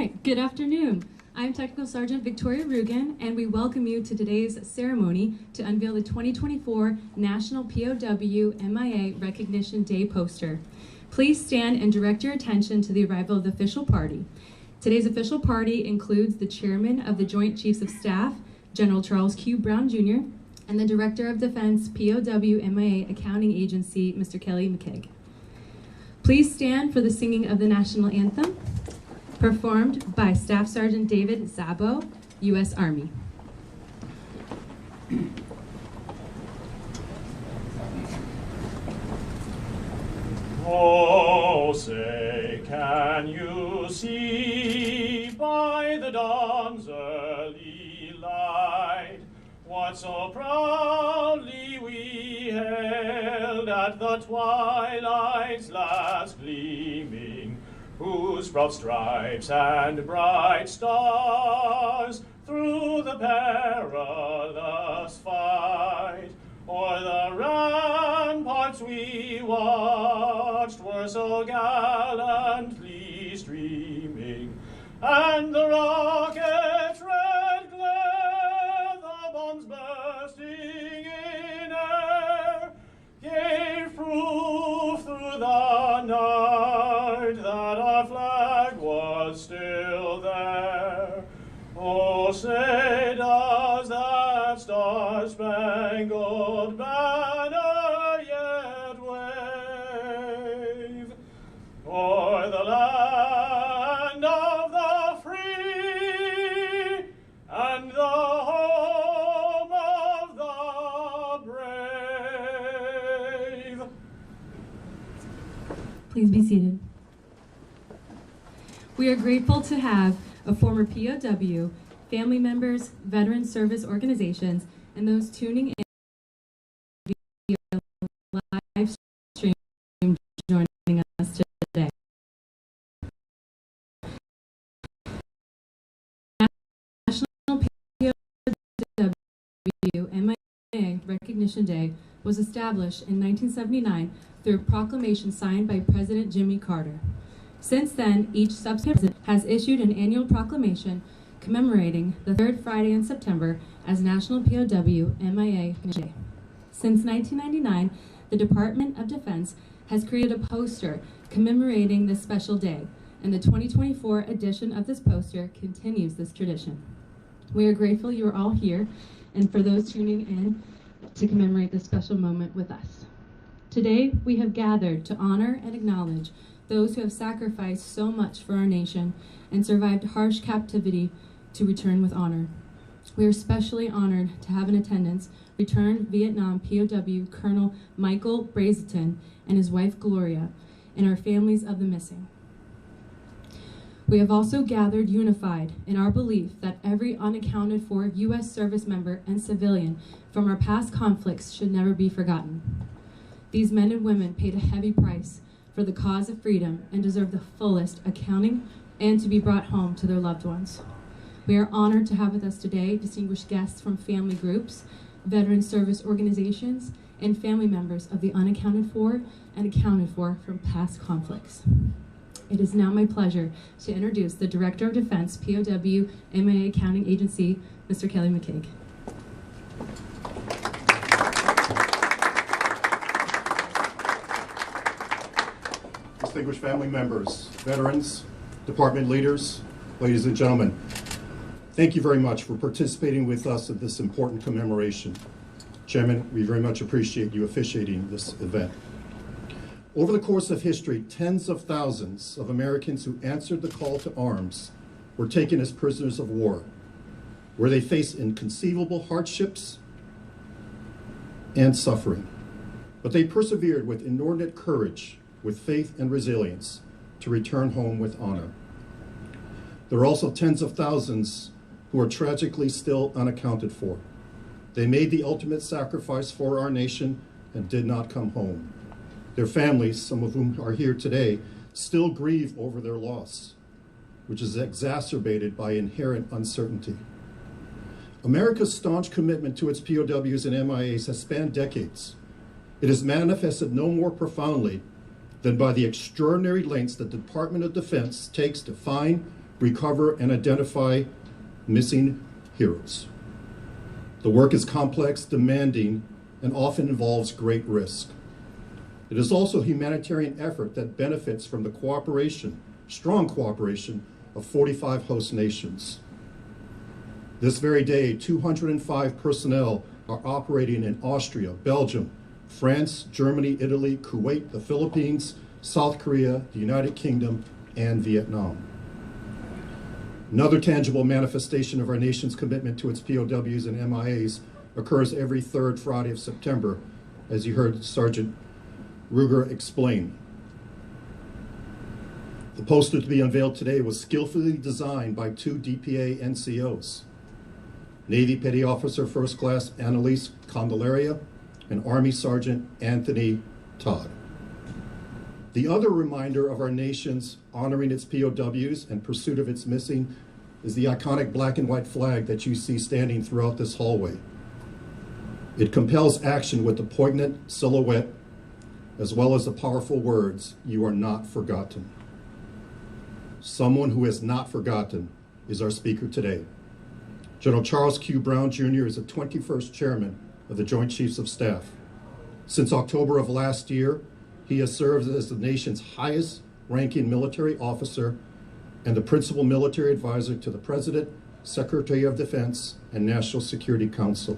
right, good afternoon. I'm Technical Sergeant Victoria Rugen, and we welcome you to today's ceremony to unveil the 2024 National POW MIA Recognition Day poster. Please stand and direct your attention to the arrival of the official party. Today's official party includes the Chairman of the Joint Chiefs of Staff, General Charles Q. Brown Jr., and the Director of Defense POW MIA Accounting Agency, Mr. Kelly McKeag. Please stand for the singing of the National Anthem, performed by Staff Sergeant David Zabo, U.S. Army. Oh, say, can you see by the dawn's early light what so proudly we hailed at the twilight's last gleaming, whose broad stripes and bright stars through the perilous fight o'er the ramparts we watched were so gallantly streaming, and the rocket's red glare, the bombs bursting in air, gave proof through the night that our flag was still there. Oh, say does that star-spangled banner yet wave o'er the land of the free and the home of the brave? Please be seated. We are grateful to have a former POW, family members, veteran service organizations, and those tuning in via live stream joining us today. National POW MIA Recognition Day was established in 1979 through a proclamation signed by President Jimmy Carter. Since then, each subsequent president has issued an annual proclamation commemorating the third Friday in September as National POW MIA Day. Since 1999, the Department of Defense has created a poster commemorating this special day, and the 2024 edition of this poster continues this tradition. We are grateful you are all here, and for those tuning in to commemorate this special moment with us. Today, we have gathered to honor and acknowledge those who have sacrificed so much for our nation and survived harsh captivity to return with honor. We are especially honored to have in attendance returned Vietnam POW Colonel Michael Brazelton and his wife Gloria, and our families of the missing. We have also gathered unified in our belief that every unaccounted for U.S. service member and civilian from our past conflicts should never be forgotten. These men and women paid a heavy price for the cause of freedom and deserve the fullest accounting and to be brought home to their loved ones. We are honored to have with us today distinguished guests from family groups, veteran service organizations, and family members of the unaccounted for and accounted for from past conflicts. It is now my pleasure to introduce the Director of Defense, POW MIA Accounting Agency, Mr. Kelly McKeag. Distinguished family members, veterans, department leaders, ladies and gentlemen, thank you very much for participating with us at this important commemoration. Chairman, we very much appreciate you officiating this event. Over the course of history, tens of thousands of Americans who answered the call to arms were taken as prisoners of war, where they faced inconceivable hardships and suffering. But they persevered with inordinate courage, with faith and resilience, to return home with honor. There are also tens of thousands who are tragically still unaccounted for. They made the ultimate sacrifice for our nation and did not come home. Their families, some of whom are here today, still grieve over their loss, which is exacerbated by inherent uncertainty. America's staunch commitment to its POWs and MIAs has spanned decades. It is manifested no more profoundly than by the extraordinary lengths the Department of Defense takes to find, recover and identify missing heroes. The work is complex, demanding, and often involves great risk. It is also a humanitarian effort that benefits from the cooperation, strong cooperation, of 45 host nations. This very day, 205 personnel are operating in Austria, Belgium, France, Germany, Italy, Kuwait, the Philippines, South Korea, the United Kingdom, and Vietnam. Another tangible manifestation of our nation's commitment to its POWs and MIAs occurs every third Friday of September, as you heard Sergeant Ruger explain. The poster to be unveiled today was skillfully designed by two DPA NCOs, Navy Petty Officer First Class Annalise Candelaria and Army Sergeant Anthony Todd. The other reminder of our nation's honoring its POWs and pursuit of its missing is the iconic black and white flag that you see standing throughout this hallway. It compels action with the poignant silhouette as well as the powerful words, "You are not forgotten." Someone who is not forgotten is our speaker today. General Charles Q. Brown Jr. is the 21st Chairman of the Joint Chiefs of Staff. Since October of last year, he has served as the nation's highest ranking military officer and the principal military advisor to the President, Secretary of Defense, and National Security Council.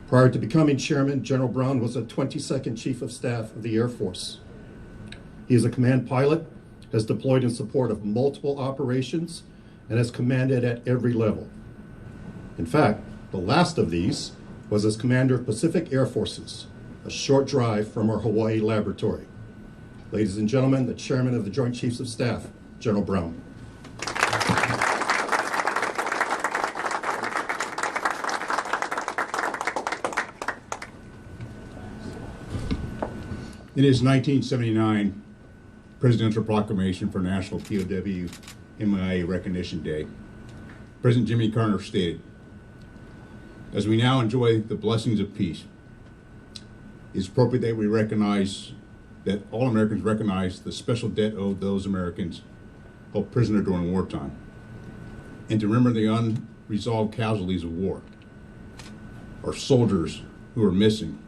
Prior to becoming chairman, General Brown was a 22nd Chief of Staff of the Air Force. He is a command pilot, has deployed in support of multiple operations, and has commanded at every level. In fact, the last of these was as commander of Pacific Air Forces, a short drive from our Hawaii laboratory. Ladies and gentlemen, the Chairman of the Joint Chiefs of Staff, General Brown. In his 1979 Presidential Proclamation for National POW MIA Recognition Day, President Jimmy Carter stated, "As we now enjoy the blessings of peace, it is appropriate that we recognize that all Americans recognize the special debt owed those Americans held prisoner during wartime, and to remember the unresolved casualties of war, our soldiers who are missing.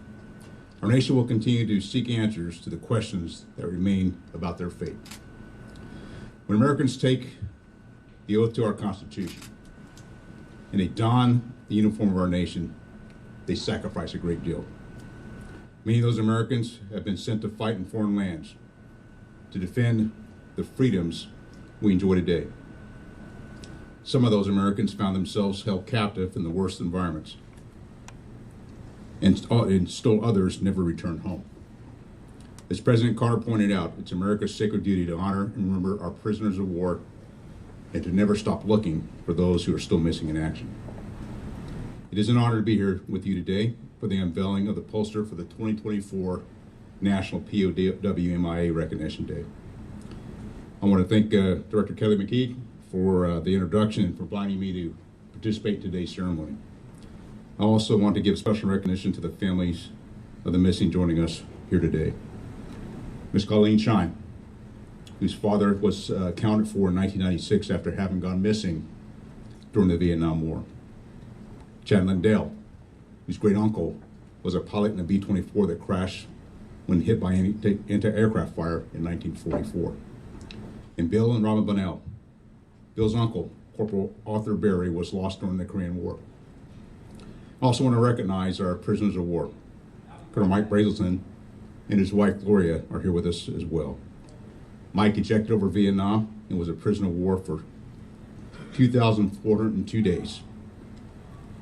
Our nation will continue to seek answers to the questions that remain about their fate. When Americans take the oath to our Constitution and they don the uniform of our nation, they sacrifice a great deal. Many of those Americans have been sent to fight in foreign lands to defend the freedoms we enjoy today. Some of those Americans found themselves held captive in the worst environments, and still others never returned home. As President Carter pointed out, it's America's sacred duty to honor and remember our prisoners of war and to never stop looking for those who are still missing in action. It is an honor to be here with you today for the unveiling of the poster for the 2024 National POW MIA Recognition Day. I want to thank Director Kelly McKee for the introduction and for inviting me to participate in today's ceremony. I also want to give special recognition to the families of the missing joining us here today. Ms. Colleen Shine, whose father was accounted for in 1996 after having gone missing during the Vietnam War. Chad Lindell, whose great uncle was a pilot in a B-24 that crashed when hit by anti-aircraft fire in 1944. And Bill and Robin Bunnell. Bill's uncle, Corporal Arthur Berry, was lost during the Korean War. I also want to recognize our prisoners of war. Colonel Mike Brazelton and his wife Gloria are here with us as well. Mike ejected over Vietnam and was a prisoner of war for 2,402 days,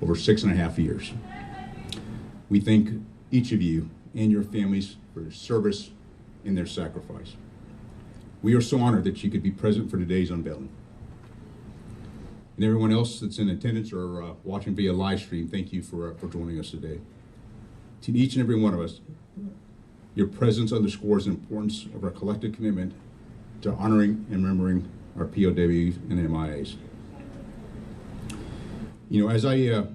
over 6.5 years. We thank each of you and your families for their service and their sacrifice. We are so honored that you could be present for today's unveiling. And everyone else that's in attendance or watching via live stream, thank you for joining us today. To each and every one of us, your presence underscores the importance of our collective commitment to honoring and remembering our POWs and MIAs. You know, as I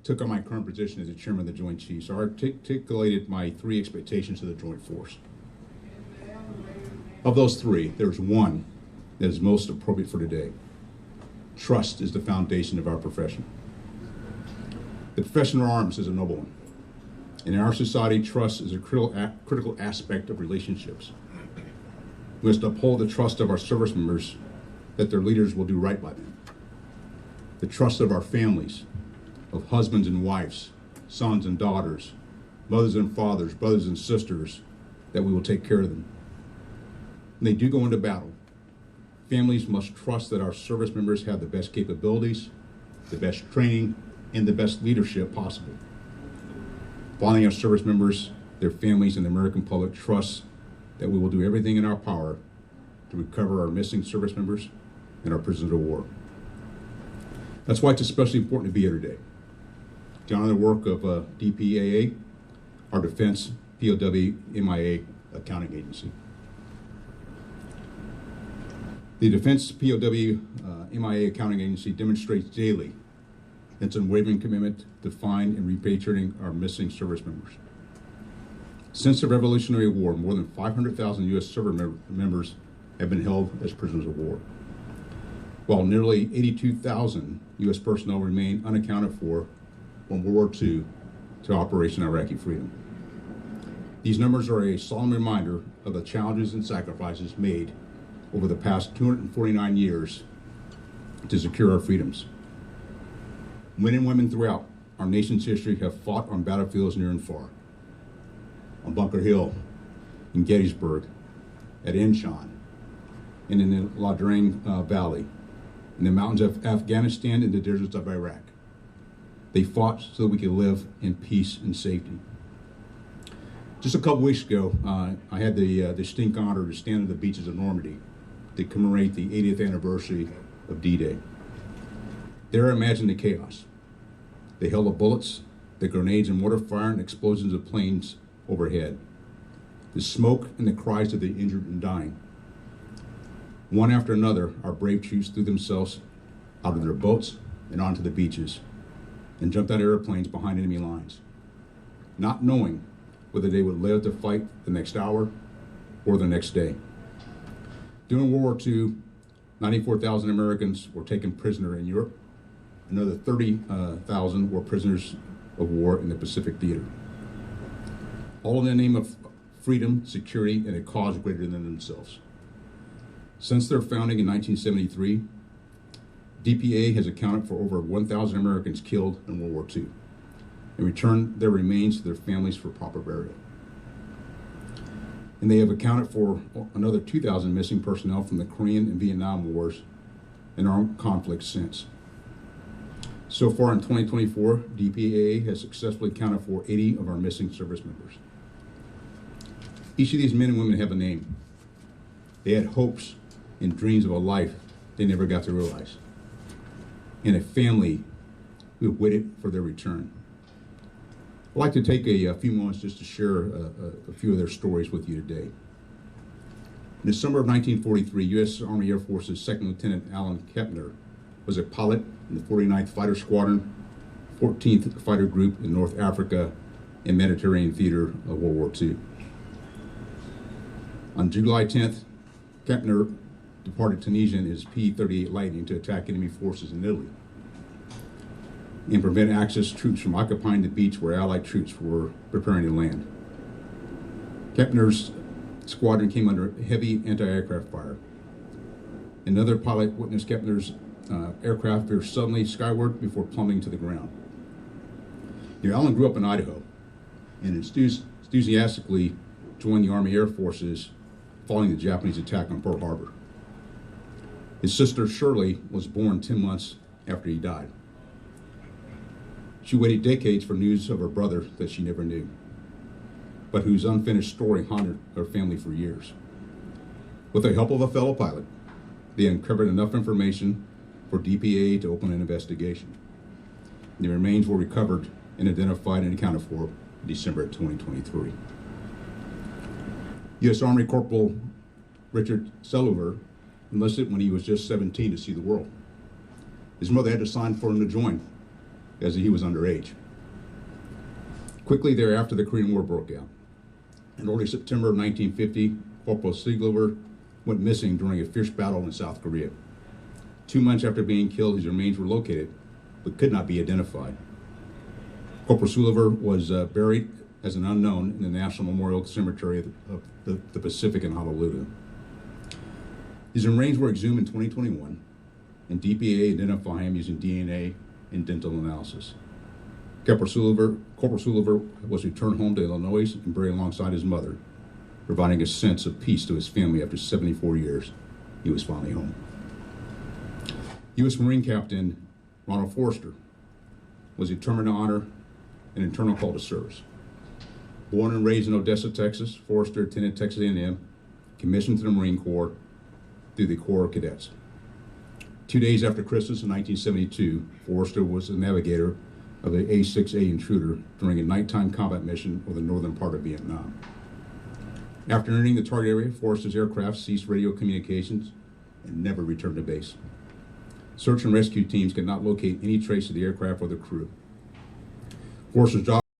took on my current position as the chairman of the Joint Chiefs, I articulated my 3 expectations of the Joint Force. Of those 3, there's one that is most appropriate for today. Trust is the foundation of our profession. The profession of arms is a noble one. In our society, trust is a critical aspect of relationships. We must uphold the trust of our service members that their leaders will do right by them. The trust of our families, of husbands and wives, sons and daughters, mothers and fathers, brothers and sisters, that we will take care of them. When they do go into battle, families must trust that our service members have the best capabilities, the best training, and the best leadership possible. Finally, our service members, their families, and the American public trust that we will do everything in our power to recover our missing service members and our prisoners of war. That's why it's especially important to be here today, to honor the work of DPAA, our Defense POW MIA Accounting Agency. The Defense POW MIA Accounting Agency demonstrates daily its unwavering commitment to find and repatriating our missing service members. Since the Revolutionary War, more than 500,000 U.S. service members have been held as prisoners of war, while nearly 82,000 U.S. personnel remain unaccounted for from World War II to Operation Iraqi Freedom. These numbers are a solemn reminder of the challenges and sacrifices made over the past 249 years to secure our freedoms. Men and women throughout our nation's history have fought on battlefields near and far. On Bunker Hill, in Gettysburg, at Inchon, and in the Ladrang Valley, in the mountains of Afghanistan and the deserts of Iraq. They fought so that we could live in peace and safety. Just a couple weeks ago, I had the distinct honor to stand on the beaches of Normandy to commemorate the 80th anniversary of D-Day. There I imagined the chaos, the hail of bullets, the grenades and mortar fire and explosions of planes overhead, the smoke and the cries of the injured and dying. One after another, our brave troops threw themselves out of their boats and onto the beaches and jumped out of airplanes behind enemy lines, not knowing whether they would live to fight the next hour or the next day. During World War II, 94,000 Americans were taken prisoner in Europe. Another 30,000 were prisoners of war in the Pacific theater. All in the name of freedom, security, and a cause greater than themselves. Since their founding in 1973, DPA has accounted for over 1,000 Americans killed in World War II and returned their remains to their families for proper burial. And they have accounted for another 2,000 missing personnel from the Korean and Vietnam Wars and armed conflicts since. So far in 2024, DPAA has successfully accounted for 80 of our missing service members. Each of these men and women have a name. They had hopes and dreams of a life they never got to realize, and a family who have waited for their return. I'd like to take a few moments just to share a few of their stories with you today. In the summer of 1943, U.S. Army Air Force's 2nd Lieutenant Alan Kepner was a pilot in the 49th Fighter Squadron, 14th Fighter Group in North Africa and Mediterranean Theater of World War II. On July 10th, Kepner departed Tunisia in his P-38 Lightning to attack enemy forces in Italy and prevent Axis troops from occupying the beach where Allied troops were preparing to land. Kepner's squadron came under heavy anti-aircraft fire. Another pilot witnessed Kepner's aircraft veer suddenly skyward before plummeting to the ground. Alan grew up in Idaho and enthusiastically joined the Army Air Forces following the Japanese attack on Pearl Harbor. His sister Shirley was born 10 months after he died. She waited decades for news of her brother that she never knew, but whose unfinished story haunted her family for years. With the help of a fellow pilot, they uncovered enough information for DPA to open an investigation. The remains were recovered and identified and accounted for in December of 2023. U.S. Army Corporal Richard Seluver enlisted when he was just 17 to see the world. His mother had to sign for him to join, as he was underage. Quickly thereafter, the Korean War broke out. In early September of 1950, Corporal Seluver went missing during a fierce battle in South Korea. 2 months after being killed, his remains were located, but could not be identified. Corporal Sulliver was buried as an unknown in the National Memorial Cemetery of the Pacific in Honolulu. His remains were exhumed in 2021, and DPA identified him using DNA and dental analysis. Corporal Sulliver was returned home to Illinois and buried alongside his mother, providing a sense of peace to his family after 74 years. He was finally home. U.S. Marine Captain Ronald Forrester was determined to honor an internal call to service. Born and raised in Odessa, Texas, Forrester attended Texas A&M, commissioned to the Marine Corps through the Corps of Cadets. 2 days after Christmas in 1972, Forrester was a navigator of the A-6A Intruder during a nighttime combat mission over the northern part of Vietnam. After entering the target area, Forrester's aircraft ceased radio communications and never returned to base. Search and rescue teams could not locate any trace of the aircraft or the crew. Forrester's job